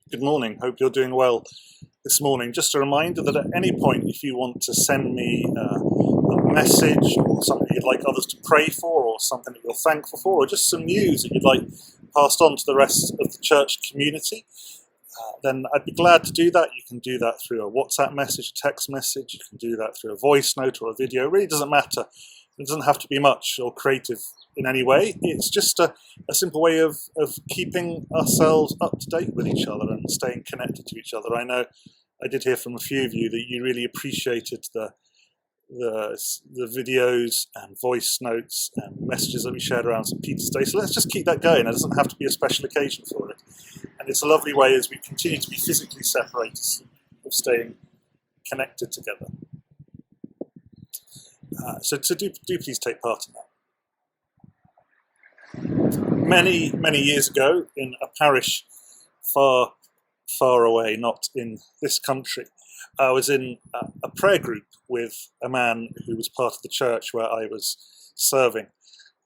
Good morning. Hope you're doing well this morning. Just a reminder that at any point, if you want to send me a message or something you'd like others to pray for, or something that you're thankful for, or just some news that you'd like passed on to the rest of the church community, then I'd be glad to do that. You can do that through a WhatsApp message, a text message. You can do that through a voice note or a video. It really doesn't matter. It doesn't have to be much or creative in any way. It's just a simple way of keeping ourselves up to date with each other and staying connected to each other. I know I did hear from a few of you that you really appreciated the videos and voice notes and messages that we shared around St. Peter's Day. So let's just keep that going. It doesn't have to be a special occasion for it. And it's a lovely way as we continue to be physically separated of staying connected together. So do please take part in that. Many years ago, in a parish far, far away, not in this country, I was in a prayer group with a man who was part of the church where I was serving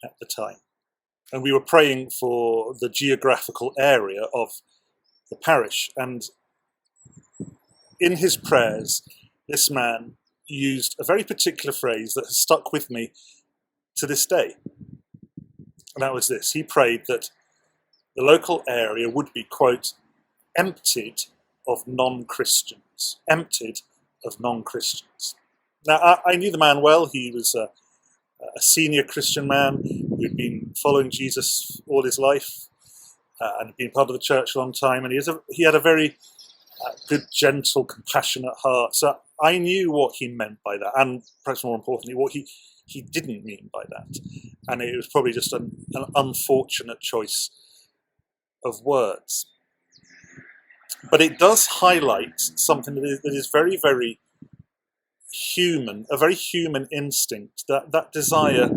at the time. And we were praying for the geographical area of the parish. And in his prayers, this man used a very particular phrase that has stuck with me to this day. And that was this. He prayed that the local area would be, quote, emptied of non-Christians. Emptied of non-Christians. Now, I knew the man well. He was a senior Christian man who'd been following Jesus all his life and had been part of the church a long time. And he had a very good, gentle, compassionate heart. So I knew what he meant by that, and perhaps more importantly, what he didn't mean by that. And it was probably just an unfortunate choice of words. But it does highlight something that is very, very human, a very human instinct, that desire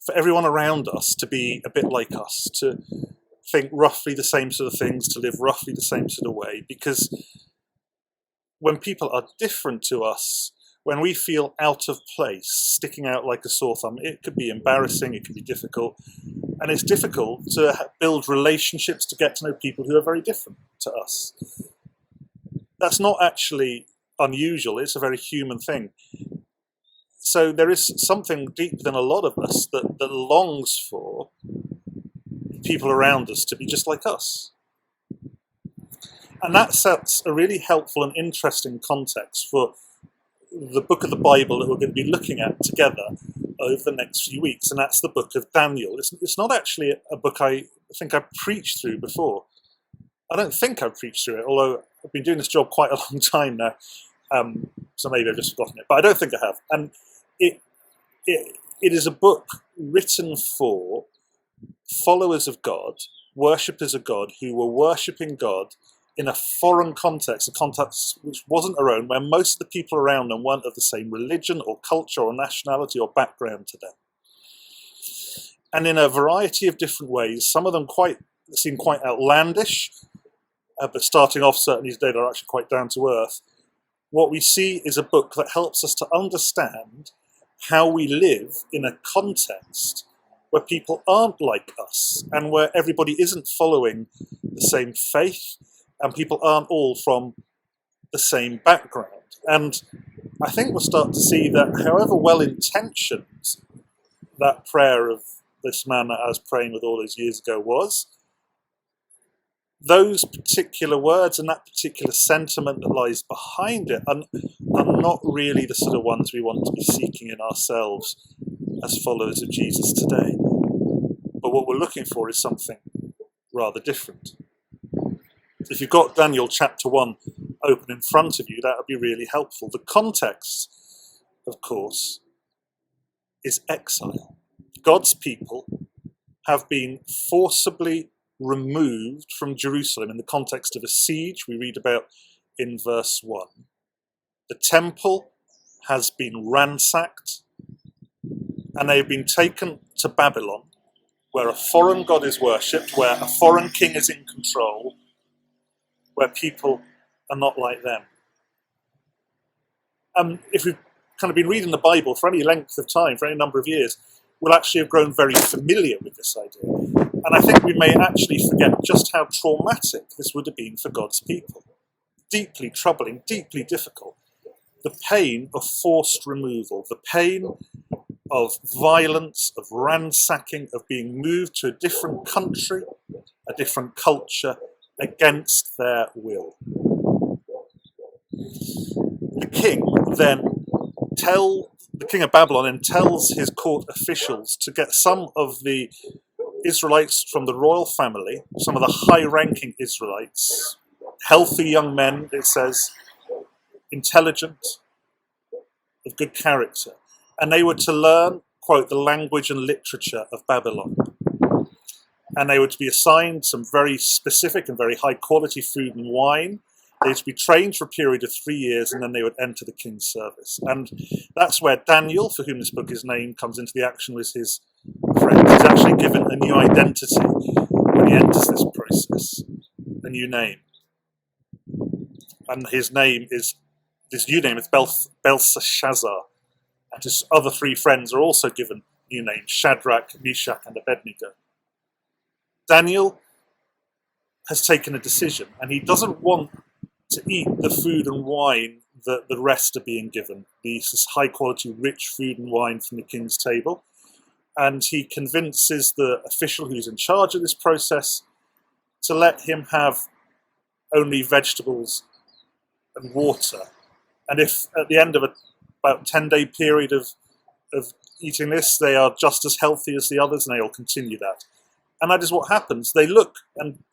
for everyone around us to be a bit like us, to think roughly the same sort of things, to live roughly the same sort of way. Because when people are different to us, when we feel out of place, sticking out like a sore thumb, it could be embarrassing, it can be difficult. And it's difficult to build relationships, to get to know people who are very different to us. That's not actually unusual, it's a very human thing. So there is something deep within a lot of us that longs for people around us to be just like us. And that sets a really helpful and interesting context for the book of the Bible that we're going to be looking at together over the next few weeks, and that's the book of Daniel. It's not actually a book I think I've preached through before. I don't think I've preached through it, although I've been doing this job quite a long time now, so maybe I've just forgotten it, but I don't think I have. And it is a book written for followers of God, worshippers of God, who were worshipping God in a foreign context, a context which wasn't their own, where most of the people around them weren't of the same religion or culture or nationality or background to them. And in a variety of different ways, some of them seem quite outlandish, but starting off certainly today, they're actually quite down to earth. What we see is a book that helps us to understand how we live in a context where people aren't like us and where everybody isn't following the same faith and people aren't all from the same background. And I think we'll start to see that however well-intentioned that prayer of this man that I was praying with all those years ago was, those particular words and that particular sentiment that lies behind it are not really the sort of ones we want to be seeking in ourselves as followers of Jesus today. But what we're looking for is something rather different. If you've got Daniel chapter 1 open in front of you, that would be really helpful. The context, of course, is exile. God's people have been forcibly removed from Jerusalem in the context of a siege we read about in verse 1. The temple has been ransacked and they've been taken to Babylon, where a foreign god is worshipped, where a foreign king is in control, where people are not like them. If we've kind of been reading the Bible for any length of time, for any number of years, we'll actually have grown very familiar with this idea. And I think we may actually forget just how traumatic this would have been for God's people. Deeply troubling, deeply difficult. The pain of forced removal, the pain of violence, of ransacking, of being moved to a different country, a different culture, against their will. The king of Babylon then tells his court officials to get some of the Israelites from the royal family, some of the high-ranking Israelites, healthy young men, it says, intelligent, of good character, and they were to learn, quote, the language and literature of Babylon. And they were to be assigned some very specific and very high-quality food and wine. They were to be trained for a period of 3 years, and then they would enter the king's service. And that's where Daniel, for whom this book is named, comes into the action with his friends. He's actually given a new identity when he enters this process, a new name. And his name is, this new name is Belshazzar. And his other 3 friends are also given new names, Shadrach, Meshach, and Abednego. Daniel has taken a decision, and he doesn't want to eat the food and wine that the rest are being given, this high-quality, rich food and wine from the king's table. And he convinces the official who's in charge of this process to let him have only vegetables and water. And if at the end of about 10-day period of eating this, they are just as healthy as the others, and they will continue that. And that is what happens. They look, and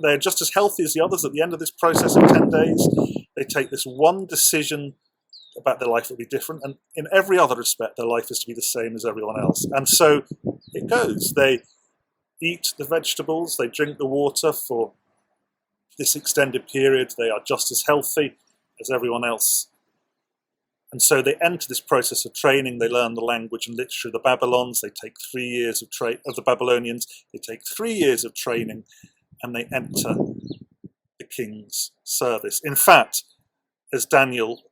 they're just as healthy as the others at the end of this process of 10 days. They take this one decision about their life will be different, and in every other respect, their life is to be the same as everyone else. And so it goes. They eat the vegetables, they drink the water for this extended period. They are just as healthy as everyone else. And so they enter this process of training. They learn the language and literature of the Babylons. They take 3 years of the Babylonians. They take 3 years of training, and they enter the king's service. In fact, as Daniel,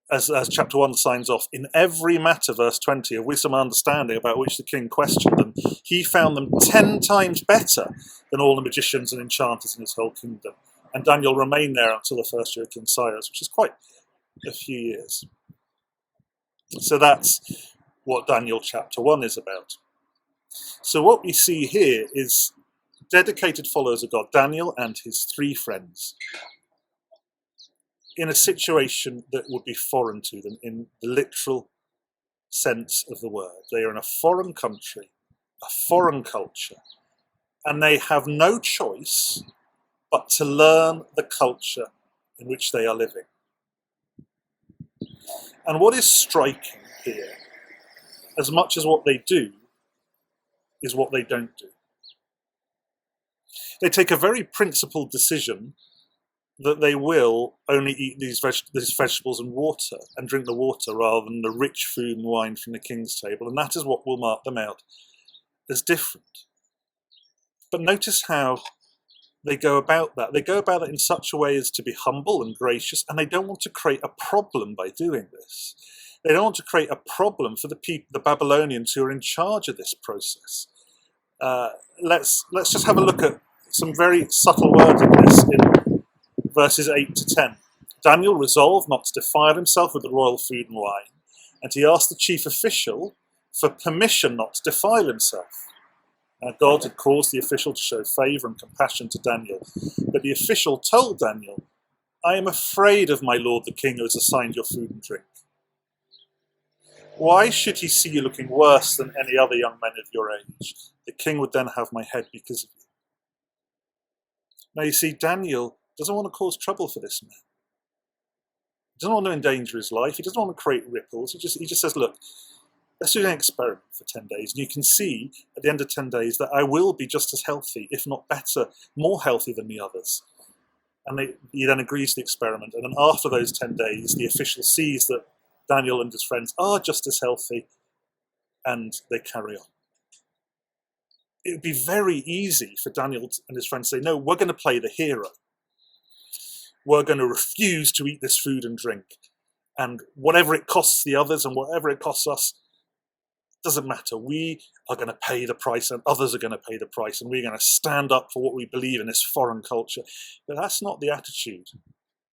as chapter 1 signs off, in every matter, verse 20, of wisdom and understanding about which the king questioned them, he found them 10 times better than all the magicians and enchanters in his whole kingdom. And Daniel remained there until the first year of King Cyrus, which is quite a few years. So that's what Daniel chapter 1 is about. So what we see here is dedicated followers of God, Daniel and his 3 friends, in a situation that would be foreign to them in the literal sense of the word. They are in a foreign country, a foreign culture, and they have no choice but to learn the culture in which they are living. And what is striking here, as much as what they do, is what they don't do. They take a very principled decision that they will only eat these vegetables and water, and drink the water rather than the rich food and wine from the king's table, and that is what will mark them out as different. But notice how they go about that. They go about it in such a way as to be humble and gracious, and they don't want to create a problem by doing this. They don't want to create a problem for the Babylonians who are in charge of this process. Let's just have a look at some very subtle words in this in verses 8 to 10. Daniel resolved not to defile himself with the royal food and wine, and he asked the chief official for permission not to defile himself. God had caused the official to show favour and compassion to Daniel. But the official told Daniel, "I am afraid of my lord the king who has assigned your food and drink. Why should he see you looking worse than any other young men of your age? The king would then have my head because of you." Now you see, Daniel doesn't want to cause trouble for this man. He doesn't want to endanger his life. He doesn't want to create ripples. He just says, look, let's do an experiment for 10 days. And you can see at the end of 10 days that I will be just as healthy, if not better, more healthy than the others. And he then agrees to the experiment. And then after those 10 days, the official sees that Daniel and his friends are just as healthy, and they carry on. It would be very easy for Daniel and his friends to say, no, we're going to play the hero. We're going to refuse to eat this food and drink. And whatever it costs the others and whatever it costs us, Doesn't matter. We are going to pay the price and others are going to pay the price, and we're going to stand up for what we believe in this foreign culture. But that's not the attitude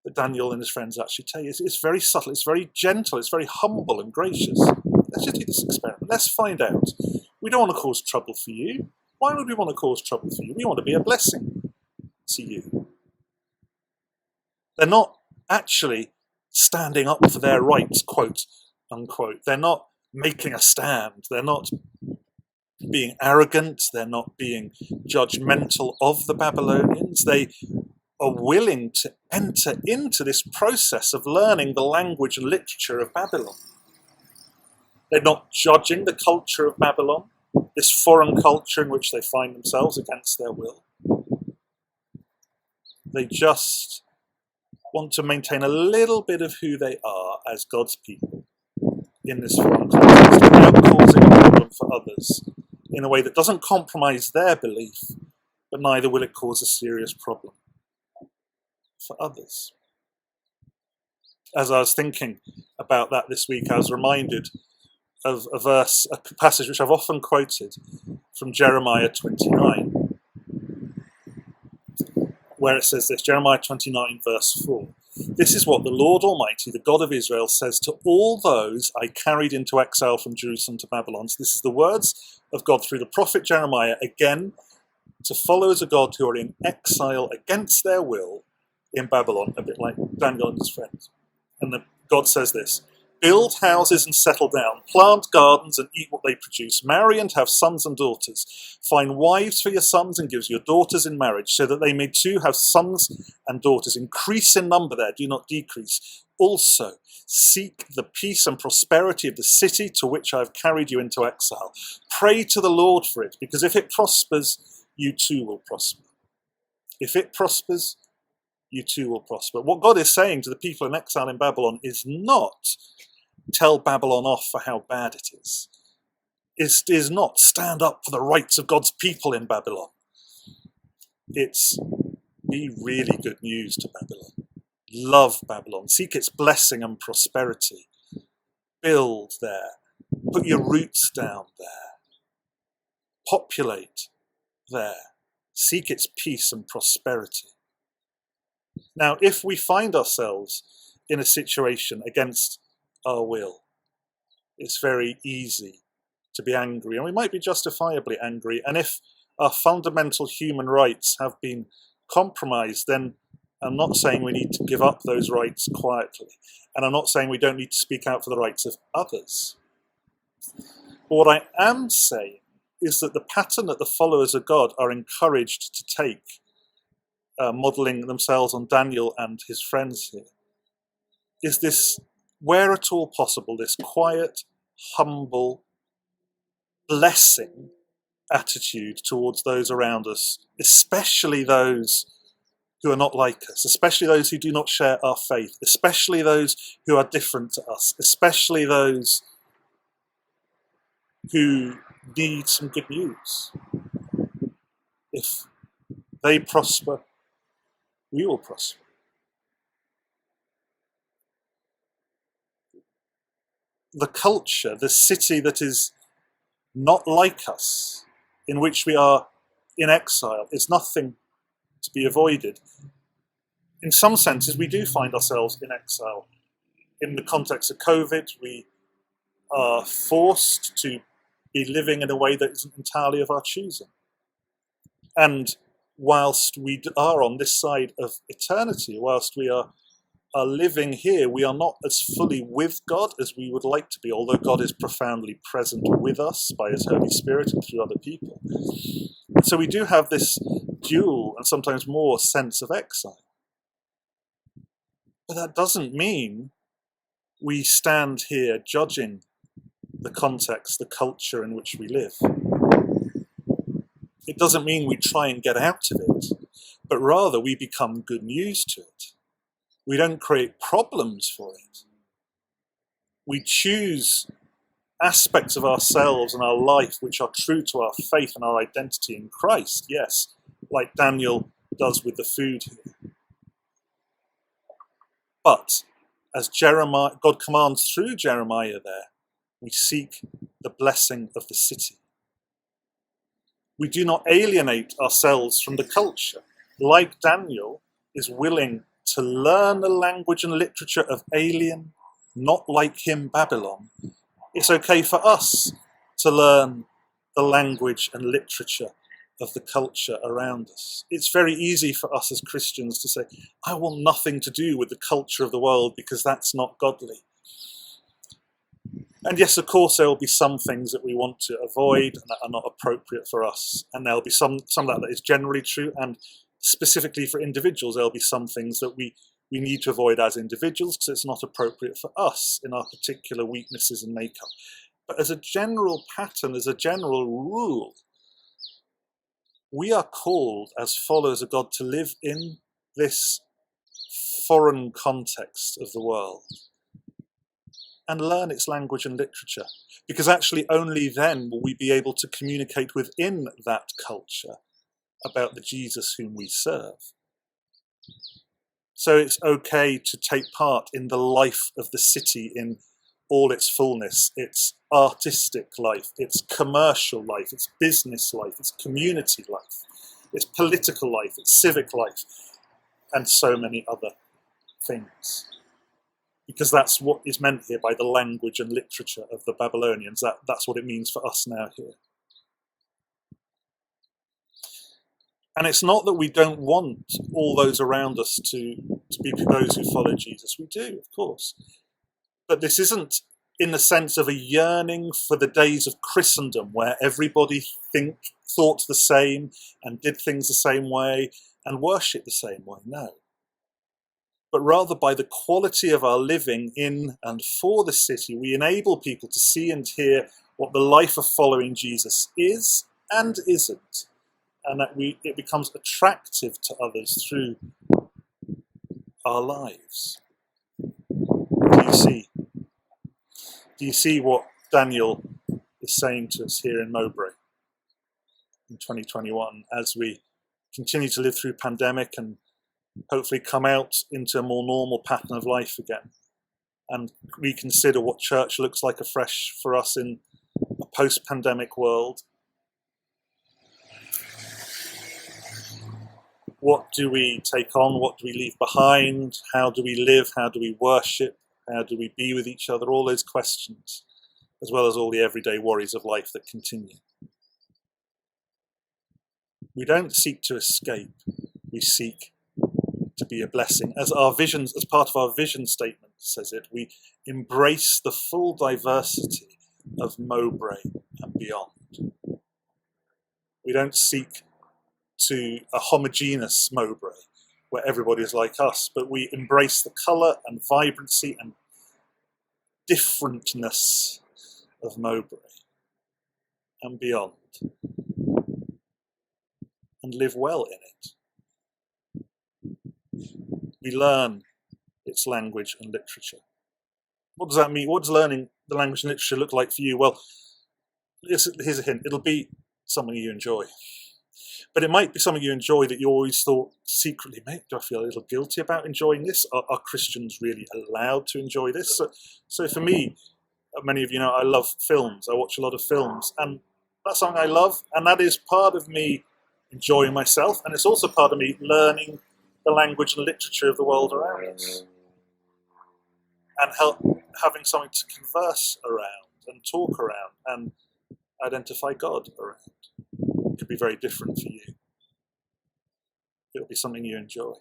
that Daniel and his friends actually take. It's very subtle, it's very gentle, it's very humble and gracious. Let's just do this experiment. Let's find out. We don't want to cause trouble for you. Why would we want to cause trouble for you? We want to be a blessing to you. They're not actually standing up for their rights, quote unquote. They're not making a stand. They're not being arrogant. They're not being judgmental of the Babylonians. They are willing to enter into this process of learning the language and literature of Babylon. They're not judging the culture of Babylon, this foreign culture in which they find themselves against their will. They just want to maintain a little bit of who they are as God's people in this foreign context without causing a problem for others in a way that doesn't compromise their belief, but neither will it cause a serious problem for others. As I was thinking about that this week, I was reminded of a passage which I've often quoted from Jeremiah 29, where it says this, Jeremiah 29 verse 4. This is what the Lord Almighty, the God of Israel, says to all those I carried into exile from Jerusalem to Babylon. So this is the words of God through the prophet Jeremiah, again, to followers of God who are in exile against their will in Babylon, a bit like Daniel and his friends. And God says this, build houses and settle down, plant gardens and eat what they produce, marry and have sons and daughters, find wives for your sons and give your daughters in marriage, so that they may too have sons and daughters. Increase in number there, do not decrease. Also, seek the peace and prosperity of the city to which I have carried you into exile. Pray to the Lord for it, because if it prospers, you too will prosper. If it prospers, you too will prosper. What God is saying to the people in exile in Babylon is not tell Babylon off for how bad it is. It is not stand up for the rights of God's people in Babylon. It's be really good news to Babylon. Love Babylon. Seek its blessing and prosperity. Build there. Put your roots down there. Populate there. Seek its peace and prosperity. Now, if we find ourselves in a situation against our will, it's very easy to be angry, and we might be justifiably angry. And if our fundamental human rights have been compromised, then I'm not saying we need to give up those rights quietly, and I'm not saying we don't need to speak out for the rights of others. But what I am saying is that the pattern that the followers of God are encouraged to take, modelling themselves on Daniel and his friends here, is this, where at all possible, this quiet, humble, blessing attitude towards those around us, especially those who are not like us, especially those who do not share our faith, especially those who are different to us, especially those who need some good news. If they prosper, we will prosper. The culture, the city that is not like us, in which we are in exile, is nothing to be avoided. In some senses, we do find ourselves in exile. In the context of COVID, we are forced to be living in a way that isn't entirely of our choosing. And whilst we are on this side of eternity, whilst we are living here, we are not as fully with God as we would like to be, although God is profoundly present with us by his Holy Spirit and through other people. And so we do have this dual and sometimes more sense of exile. But that doesn't mean we stand here judging the context, the culture in which we live. It doesn't mean we try and get out of it, but rather we become good news to it. We don't create problems for it. We choose aspects of ourselves and our life which are true to our faith and our identity in Christ, yes, like Daniel does with the food here. But as God commands through Jeremiah there, we seek the blessing of the city. We do not alienate ourselves from the culture. Like Daniel is willing to learn the language and literature of alien, not like him, Babylon. It's okay for us to learn the language and literature of the culture around us. It's very easy for us as Christians to say, I want nothing to do with the culture of the world because that's not godly. And yes, of course, there will be some things that we want to avoid and that are not appropriate for us. And there'll be some of that is generally true. And specifically for individuals, there'll be some things that we need to avoid as individuals because it's not appropriate for us in our particular weaknesses and makeup. But as a general pattern, as a general rule, we are called as followers of God to live in this foreign context of the world and learn its language and literature, because actually only then will we be able to communicate within that culture about the Jesus whom we serve. So it's okay to take part in the life of the city in all its fullness, its artistic life, its commercial life, its business life, its community life, its political life, its civic life, and so many other things. Because that's what is meant here by the language and literature of the Babylonians. That's what it means for us now here. And it's not that we don't want all those around us to be those who follow Jesus. We do, of course. But this isn't in the sense of a yearning for the days of Christendom where everybody thought the same and did things the same way and worshipped the same way. No. But rather by the quality of our living in and for the city, we enable people to see and hear what the life of following Jesus is and isn't, and that it becomes attractive to others through our lives. Do you see what Daniel is saying to us here in Mowbray in 2021 as we continue to live through pandemic and hopefully come out into a more normal pattern of life again and reconsider what church looks like afresh for us in a post-pandemic world? What do we take on? What do we leave behind? How do we live? How do we worship? How do we be with each other? All those questions, as well as all the everyday worries of life that continue. We don't seek to escape. We seek to be a blessing. As part of our vision statement says it, we embrace the full diversity of Mowbray and beyond. We don't seek to a homogeneous Mowbray where everybody is like us, but we embrace the colour and vibrancy and differentness of Mowbray and beyond, and live well in it. We learn its language and literature. What does that mean? What does learning the language and literature look like for you? Well, here's a hint. It'll be something you enjoy. But it might be something you enjoy that you always thought secretly, mate, do I feel a little guilty about enjoying this? Are Christians really allowed to enjoy this? So for me, many of you know, I love films. I watch a lot of films. And that's something I love. And that is part of me enjoying myself. And it's also part of me learning the language and literature of the world around us. And having something to converse around and talk around and identify God around. It could be very different for you. It'll be something you enjoy.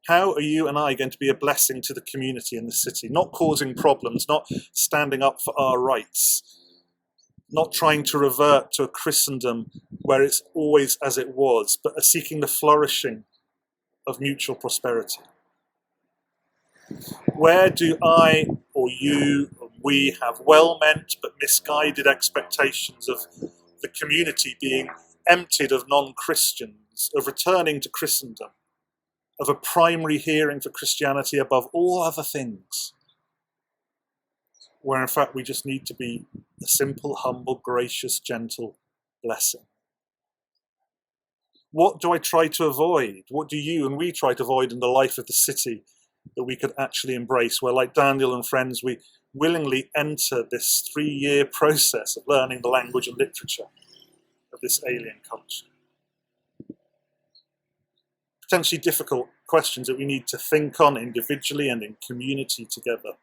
How are you and I going to be a blessing to the community in the city? Not causing problems, not standing up for our rights, not trying to revert to a Christendom where it's always as it was, but seeking the flourishing of mutual prosperity. Where do I or you or we have well-meant but misguided expectations of the community being emptied of non-Christians, of returning to Christendom, of a primary hearing for Christianity above all other things, where in fact we just need to be a simple, humble, gracious, gentle blessing? What do I try to avoid? What do you and we try to avoid in the life of the city that we could actually embrace, where like Daniel and friends we willingly enter this 3-year process of learning the language and literature of this alien culture? Potentially difficult questions that we need to think on individually and in community together.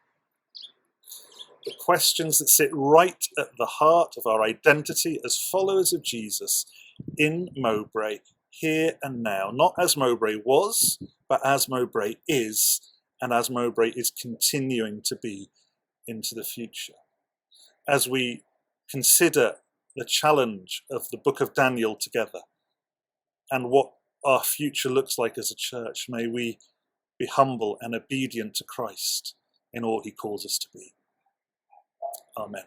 The questions that sit right at the heart of our identity as followers of Jesus in Mowbray, here and now. Not as Mowbray was, but as Mowbray is, and as Mowbray is continuing to be into the future. As we consider the challenge of the book of Daniel together and what our future looks like as a church, may we be humble and obedient to Christ in all he calls us to be. Amen.